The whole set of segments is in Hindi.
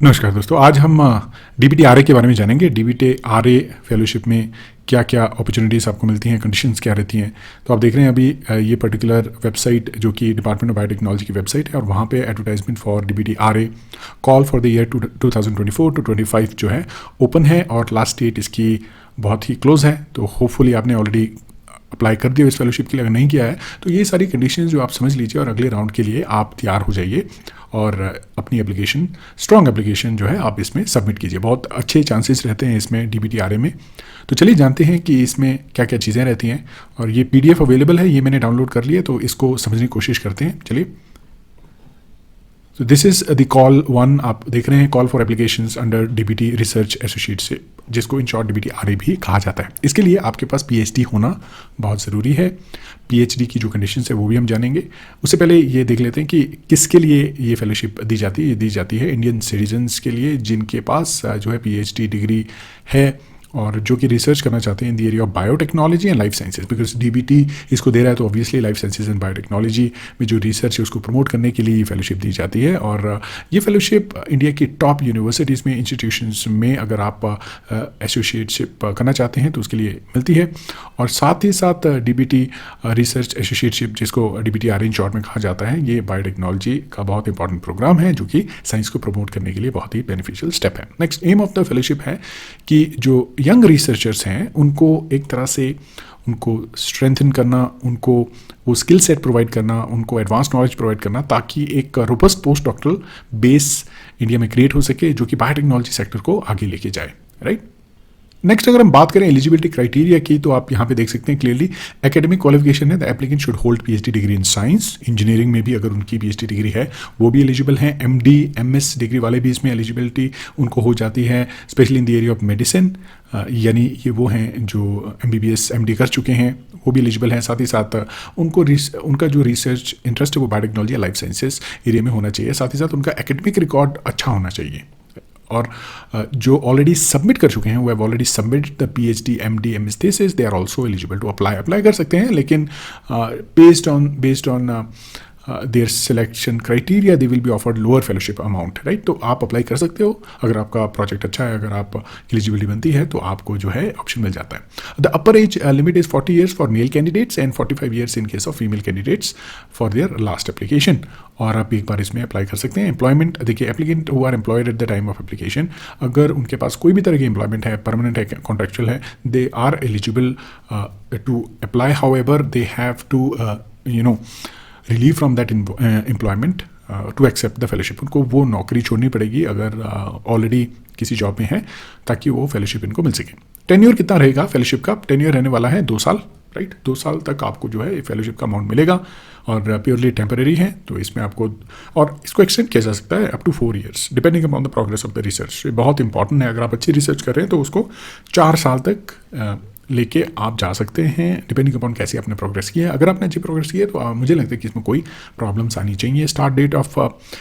नमस्कार दोस्तों, आज हम डीबीटी आरए के बारे में जानेंगे। डीबीटी आरए फेलोशिप में क्या क्या अपॉर्चुनिटीज़ आपको मिलती हैं, कंडीशंस क्या रहती हैं। तो आप देख रहे हैं अभी ये पर्टिकुलर वेबसाइट जो कि डिपार्टमेंट ऑफ बायोटेक्नोलॉजी की वेबसाइट है, और वहाँ पे advertisement for DBT RA call for the year 2024 to 25 जो है ओपन है, और लास्ट डेट इसकी बहुत ही क्लोज है। तो होपफुली आपने ऑलरेडी अप्लाई कर दिया इस फेलोशिप के लिए। अगर नहीं किया है तो ये सारी कंडीशंस जो आप समझ लीजिए, और अगले राउंड के लिए आप तैयार हो जाइए और अपनी एप्लीकेशन, स्ट्रॉन्ग एप्लीकेशन जो है आप इसमें सबमिट कीजिए। बहुत अच्छे चांसेस रहते हैं इसमें डीबीटी आरए में। तो चलिए जानते हैं कि इसमें क्या क्या चीज़ें रहती हैं। और ये पीडीएफ अवेलेबल है, ये मैंने डाउनलोड कर लिया, तो इसको समझने की कोशिश करते हैं। चलिए, तो this is the call one. आप देख रहे हैं call for applications under DBT research associate से, जिसको इन शॉर्ट डीबीटी आरए भी कहा जाता है। इसके लिए आपके पास पीएचडी होना बहुत ज़रूरी है। पीएचडी की जो कंडीशंस है वो भी हम जानेंगे। उससे पहले ये देख लेते हैं कि किसके लिए ये फेलोशिप दी जाती है। ये दी जाती है इंडियन सिटीजन्स के लिए, जिनके पास जो है पीएचडी डिग्री है और जो कि रिसर्च करना चाहते हैं in the area of biotechnology and life sciences. Because DBT इसको दे रहा है, तो obviously life sciences and biotechnology में जो रिसर्च है उसको प्रमोट करने के लिए ये फेलोशिप दी जाती है। और ये फेलोशिप इंडिया की टॉप यूनिवर्सिटीज़ में, इंस्टीट्यूशंस में अगर आप एसोसिएटशिप करना चाहते हैं तो उसके लिए मिलती है। और साथ ही साथ डीबीटी रिसर्च एसोसिएटशिप, जिसको डीबीटी आरए इन शॉर्ट में कहा जाता है, ये बायोटेक्नोलॉजी का बहुत इंपॉर्टेंट प्रोग्राम है जो कि साइंस को प्रमोट करने के लिए बहुत ही बेनिफिशियल स्टेप है। Next aim of the fellowship है कि जो यंग रिसर्चर्स हैं उनको एक तरह से उनको स्ट्रेंथन करना, उनको वो स्किल सेट प्रोवाइड करना, उनको एडवांस नॉलेज प्रोवाइड करना, ताकि एक robust post doctoral base India में क्रिएट हो सके जो कि बायोटेक्नोलॉजी सेक्टर को आगे लेके जाए। राइट। नेक्स्ट अगर हम बात करें एलिजिबिलिटी क्राइटेरिया की, तो आप यहाँ पे देख सकते हैं क्लियरली एकेडमिक क्वालिफिकेशन है। The applicant should hold PhD degree in science. Engineering में भी अगर उनकी पीएचडी डिग्री है वो भी एलिजिबल हैं। एमडी एमएस डिग्री वाले भी इसमें एलिजिबिलिटी उनको हो जाती है, specially in the area of medicine. यानी ये वो हैं जो एमबीबीएस एमडी कर चुके हैं, वो भी एलिजिबल हैं। साथ ही साथ उनका जो रिसर्च इंटरेस्ट है वो बायोटेक्नोलॉजी या लाइफ साइंसेज एरिया में होना चाहिए। साथ ही साथ उनका एकेडमिक रिकॉर्ड अच्छा होना चाहिए। और जो ऑलरेडी सबमिट कर चुके हैं, वो have already submit the PhD MD MS thesis, they are also eligible to apply कर सकते हैं। लेकिन based on their selection criteria they will be offered lower fellowship amount. Right. तो आप अप्लाई कर सकते हो अगर आपका प्रोजेक्ट अच्छा है, अगर आप एलिजिबिलिटी बनती है तो आपको जो है ऑप्शन मिल जाता है। The upper age limit is 40 years for male candidates and 45 years in case of female candidates for their last application. और आप एक बार इसमें अप्लाई कर सकते हैं। एम्प्लॉयमेंट देखिए, applicant who are employed at the time of application, अगर उनके पास कोई भी तरह की एम्प्लॉयमेंट है, परमानेंट है, कॉन्ट्रेक्चुअल है, they are eligible to apply. However they have to relieve from that employment to accept the fellowship. उनको वो नौकरी छोड़नी पड़ेगी अगर ऑलरेडी किसी जॉब में है, ताकि वो फेलोशिप इनको मिल सके। टेन्योर कितना रहेगा फेलोशिप का? टेन्योर रहने वाला है 2 साल। राइट। 2 साल तक आपको जो है फेलोशिप का अमाउंट मिलेगा, और प्योरली टेम्परेरी है, तो इसमें आपको, और इसको एक्सटेंड किया जा सकता है up to 4 years depending upon the progress of the research. ये बहुत इंपॉर्टेंट है। अगर आप अच्छी रिसर्च कर रहे हैं तो उसको 4 साल तक लेके आप जा सकते हैं, डिपेंडिंग अपॉन कैसे आपने प्रोग्रेस किया है। अगर आपने अच्छी प्रोग्रेस की है तो मुझे लगता है कि इसमें कोई प्रॉब्लम्स आनी चाहिए। स्टार्ट डेट ऑफ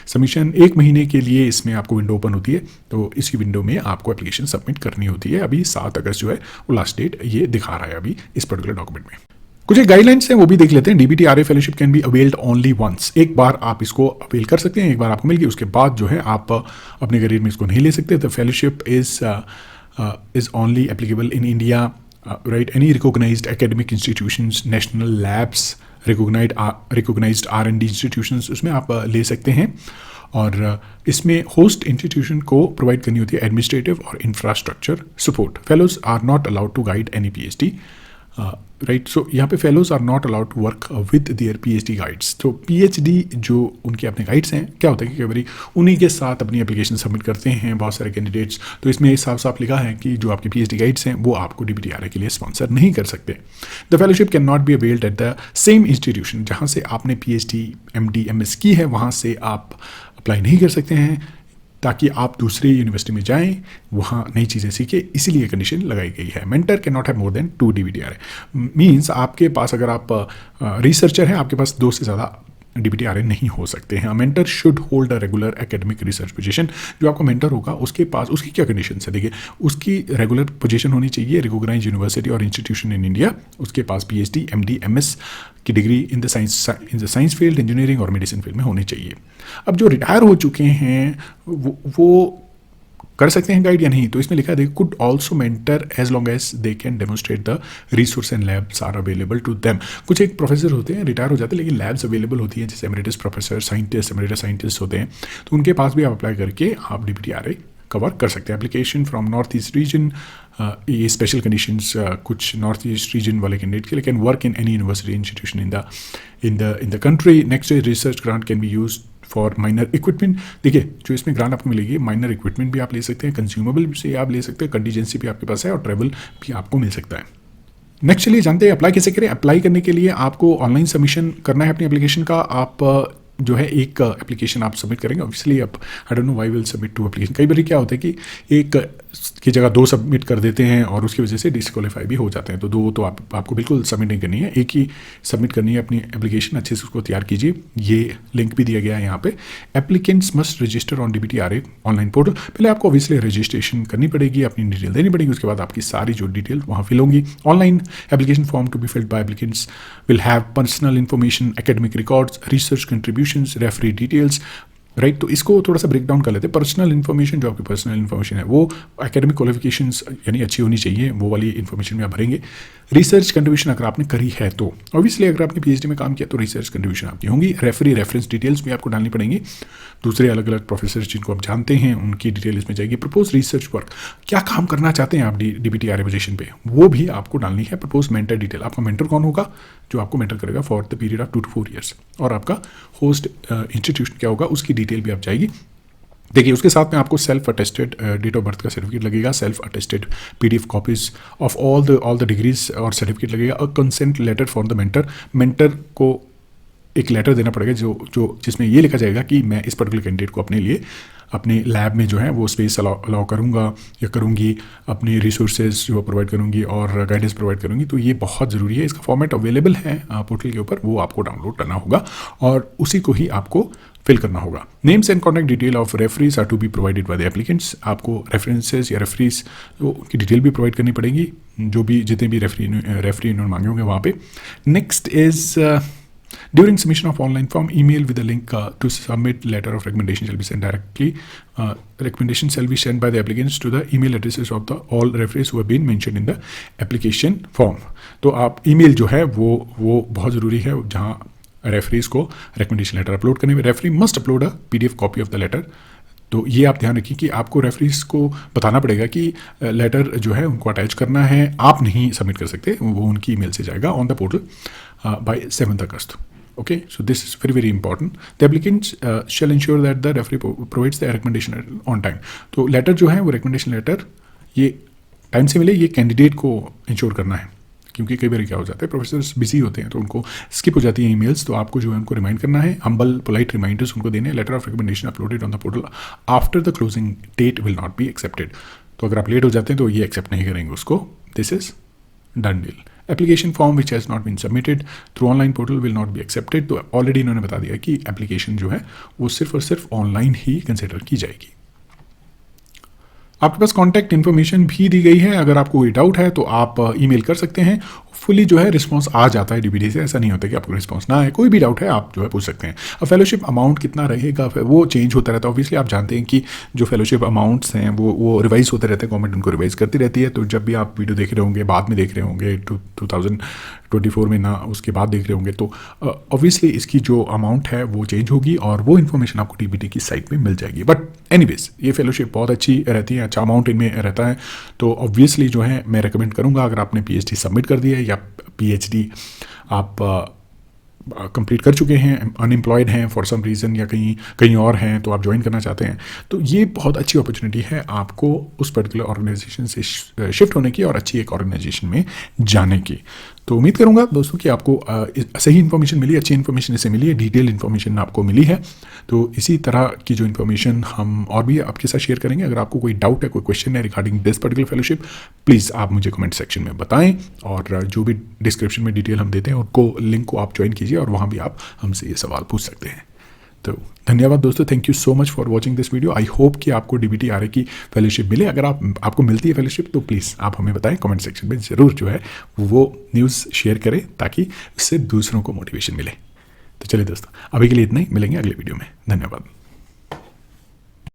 सबमिशन 1 महीने के लिए इसमें आपको विंडो ओपन होती है, तो इसी विंडो में आपको एप्लीकेशन सबमिट करनी होती है। अभी 7 अगस्त जो है वो लास्ट डेट ये दिखा रहा है अभी इस पर्टिकुलर डॉक्यूमेंट में। कुछ एक गाइडलाइंस हैं वो भी देख लेते हैं। DBT RA fellowship can be availed only once. एक बार आप इसको अवेल कर सकते हैं, एक बार आपको मिल गई, उसके बाद जो है आप अपने करियर में इसको नहीं ले सकते। The fellowship is only applicable in India. Right, any recognized academic institutions, national labs, recognized R&D institutions, उसमें आप ले सकते हैं। और इसमें होस्ट इंस्टीट्यूशन को प्रोवाइड करनी होती है एडमिनिस्ट्रेटिव और infrastructure support. Fellows are not allowed to guide any PhD. Right. So यहाँ पे fellows are not allowed to work with their PhD guides. तो पीएचडी जो उनके अपने गाइड्स हैं, क्या होता है कि कई बार उन्हीं के साथ अपनी एप्लीकेशन सबमिट करते हैं बहुत सारे कैंडिडेट्स। तो इसमें साफ साफ लिखा है कि जो आपके पीएचडी गाइड्स हैं वो आपको डीबीटी आरए के लिए स्पॉन्सर नहीं कर सकते। The fellowship can not be availed at the same institution. जहाँ से आपने पीएचडी एमडी एमएस की है वहाँ से आप अप्लाई नहीं कर सकते हैं, ताकि आप दूसरी यूनिवर्सिटी में जाएं, वहाँ नई चीज़ें सीखें। इसीलिए कंडीशन लगाई गई है। Mentor can not have more than 2 DBT RA. Means आपके पास, अगर आप रिसर्चर हैं, आपके पास 2 से ज़्यादा डीबीटी आरए नहीं हो सकते हैं। Mentor should hold a regular academic research position. जो आपका मेंटर होगा उसके पास, उसकी क्या कंडीशन है देखिए, उसकी रेगुलर पोजीशन होनी चाहिए रिकॉग्नाइज्ड यूनिवर्सिटी और इंस्टीट्यूशन इन इंडिया। उसके पास पीएचडी एमडी एमएस की degree in the science field, engineering और मेडिसिन फील्ड में होनी चाहिए। अब जो रिटायर हो चुके हैं वो कर सकते हैं गाइड या नहीं, तो इसमें लिखा है could also mentor as long as they can demonstrate the resource and labs are available to them. कुछ एक प्रोफेसर होते हैं रिटायर हो जाते हैं लेकिन लैब्स अवेलेबल होती हैं, जैसे emeritus professor, scientist, emeritus scientist होते हैं, तो उनके पास भी आप अप्लाई करके आप DPT-RA कवर कर सकते हैं। Application from north east region, ये स्पेशल कंडीशंस कुछ नॉर्थ ईस्ट रीजन वाले कैंडिडेट के लिए, can work in any university institution in the country. Next research grant can be use for minor equipment. देखिए जो इसमें ग्रांट आपको मिलेगी, माइनर इक्विपमेंट भी आप ले सकते हैं, कंज्यूमेबल से आप ले सकते हैं, कंटीजेंसी भी आपके पास है और ट्रैवल भी आपको मिल सकता है। नेक्स्ट चलिए जानते हैं अप्लाई कैसे करें। अप्लाई करने के लिए आपको ऑनलाइन सबमिशन करना है अपनी एप्लीकेशन का। आप जो है एक एप्लीकेशन आप सबमिट करेंगे, ऑब्वियसली आप I don't know why will submit two application. कई बार क्या होता है कि एक की जगह 2 सबमिट कर देते हैं और उसकी वजह से डिस्क्वालीफाई भी हो जाते हैं, तो 2 तो आपको बिल्कुल सबमिट नहीं करनी है, एक ही सबमिट करनी है अपनी एप्लीकेशन। अच्छे से उसको तैयार कीजिए, ये लिंक भी दिया गया है यहाँ पे। Applicants must register on DPT-RA online portal. पहले आपको ऑब्वियसली रजिस्ट्रेशन करनी पड़ेगी, अपनी डिटेल देनी पड़ेगी, उसके बाद आपकी सारी जो डिटेल वहाँ फिल होंगी। Online application form to be filled by applicants will have personal information, academic records, research contributions, referee details, right. तो इसको थोड़ा सा ब्रेक डाउन कर लेते हैं। पर्सनल इन्फॉर्मेशन, जो आपकी पर्सनल इन्फॉर्मेशन है वो एकेडमिक क्वालिफिकेशंस यानी अच्छी होनी चाहिए, वो वाली इन्फॉर्मेशन में आप भरेंगे। रिसर्च कंट्रीब्यूशन अगर आपने करी है तो ऑब्वियसली अगर आपने PhD में काम किया तो रिसर्च कंट्रीब्यूशन आपकी होंगी। रेफरी रेफरेंस डिटेल्स भी आपको डालनी पड़ेंगी, दूसरे अलग अलग प्रोफेसर जिनको आप जानते हैं उनकी डिटेल इसमें जाएगी। प्रपोज रिसर्च वर्क, क्या काम करना चाहते हैं आप DPT-RA पोजीशन पे, वो भी आपको डालनी है। प्रपोज मेंटर डिटेल, आपका मेंटर कौन होगा, जो आपको मेंटर करेगा for the period of 2 to 4 years, और आपका होस्ट इंस्टीट्यूशन क्या होगा उसकी डिटेल भी आप जाएगी। देखिए उसके साथ में आपको self attested date of birth का सर्टिफिकेट लगेगा, self attested PDF copies of all the degrees और सर्टिफिकेट लगेगा, और consent letter for the mentor. Mentor को एक लेटर देना पड़ेगा जो जिसमें ये लिखा जाएगा कि मैं इस पर्टिकुलर कैंडिडेट को अपने लिए अपने लैब में जो है वो स्पेस अलाउ करूँगा या करूँगी, अपने रिसोर्सेज जो प्रोवाइड करूँगी और गाइडेंस प्रोवाइड करूँगी। तो ये बहुत ज़रूरी है। इसका फॉर्मेट अवेलेबल है पोर्टल के ऊपर, वो आपको डाउनलोड करना होगा और उसी को ही आपको फिल करना होगा। Names and contact detail of referees are to be provided by the applicants. आपको रेफरेंसेज या रेफरीज की डिटेल भी प्रोवाइड करनी पड़ेगी, जो भी जितने भी रेफरी इन्होंने मांगे होंगे वहाँ पे। Next is during submission of online form, email with a link to submit letter of recommendation shall be sent directly. Recommendation shall be sent by the applicants to the email addresses of the all referees who have been mentioned in the application form. तो आप email जो है वो बहुत ज़रूरी है, जहाँ रेफरीज को रिकमेंडेशन लेटर अपलोड करने में referee must upload a PDF copy of the letter. तो ये आप ध्यान रखिए कि आपको रेफरीज को बताना पड़ेगा कि लेटर जो है उनको अटैच करना है, आप नहीं सबमिट कर सकते, वो उनकी ईमेल से जाएगा on the portal bye 7 August. Okay, so this is very important. The applicants shall ensure that the referee provides the recommendation on time. तो लेटर जो है वो recommendation लेटर ये टाइम से मिले, ये कैंडिडेट को इंश्योर करना है, क्योंकि कई बार क्या हो जाता है प्रोफेसर्स बिजी होते हैं तो उनको स्किप हो जाती है ईमेल्स, तो आपको जो है उनको रिमाइंड करना है, हम्बल पोलाइट रिमाइंडर्स उनको देने। Letter of recommendation uploaded on the portal after the closing date will not be accepted. तो अगर आप लेट हो जाते हैं तो ये एक्सेप्ट नहीं करेंगे उसको। This is done deal. Application form which has not been submitted through online portal will not be accepted. तो ऑलरेडी इन्होंने बता दिया कि एप्लीकेशन जो है वो सिर्फ और सिर्फ ऑनलाइन ही कंसिडर की जाएगी। आपके पास कॉन्टैक्ट इन्फॉर्मेशन भी दी गई है, अगर आपको कोई डाउट है तो आप ईमेल कर सकते हैं। फुली जो है रिस्पांस आ जाता है DPT से, ऐसा नहीं होता कि आपको रिस्पांस ना आए। कोई भी डाउट है आप जो है पूछ सकते हैं। अब फेलोशिप अमाउंट कितना रहेगा वो चेंज होता रहता है। ऑब्वियसली आप जानते हैं कि जो फेलोशिप अमाउंट्स हैं वो रिवाइज होते रहते हैं, गवर्नमेंट उनको रिवाइज करती रहती है। तो जब भी आप वीडियो देख रहे होंगे, बाद में देख रहे होंगे 2024 में ना, उसके बाद देख रहे होंगे, तो ऑब्वियसली इसकी जो अमाउंट है वो चेंज होगी और वो इन्फॉर्मेशन आपको DPT की साइट में मिल जाएगी। बट एनीवेज ये फेलोशिप बहुत अच्छी रहती है, अच्छा अमाउंट इनमें रहता है। तो ऑब्वियसली जो है मैं रिकमेंड करूँगा, अगर आपने PhD सबमिट कर दिया है या PhD आप कंप्लीट कर चुके हैं, अनएम्प्लॉयड हैं फॉर सम रीज़न या कहीं और हैं, तो आप ज्वाइन करना चाहते हैं, तो ये बहुत अच्छी अपॉर्चुनिटी है आपको उस पर्टिकुलर ऑर्गेनाइजेशन से शिफ्ट होने की और अच्छी एक ऑर्गेनाइजेशन में जाने की। तो उम्मीद करूंगा दोस्तों कि आपको सही इन्फॉर्मेशन मिली, अच्छी इन्फॉर्मेशन इससे मिली है, डिटेल इन्फॉर्मेशन आपको मिली है। तो इसी तरह की जो इन्फॉर्मेशन हम और भी आपके साथ शेयर करेंगे। अगर आपको कोई डाउट है, कोई क्वेश्चन है regarding this particular fellowship, please आप मुझे कमेंट सेक्शन में बताएं, और जो भी डिस्क्रिप्शन में डिटेल हम देते हैं उनको लिंक को आप ज्वाइन कीजिए और वहाँ भी आप हमसे ये सवाल पूछ सकते हैं। तो धन्यवाद दोस्तों, thank you so much for watching this video. I hope कि आपको DPT-RA की फेलोशिप मिले। अगर आपको मिलती है फेलोशिप तो प्लीज़ आप हमें बताएं, कमेंट सेक्शन में ज़रूर जो है वो न्यूज़ शेयर करें ताकि इससे दूसरों को मोटिवेशन मिले। तो चलिए दोस्तों, अभी के लिए इतना ही, मिलेंगे अगले वीडियो में। धन्यवाद।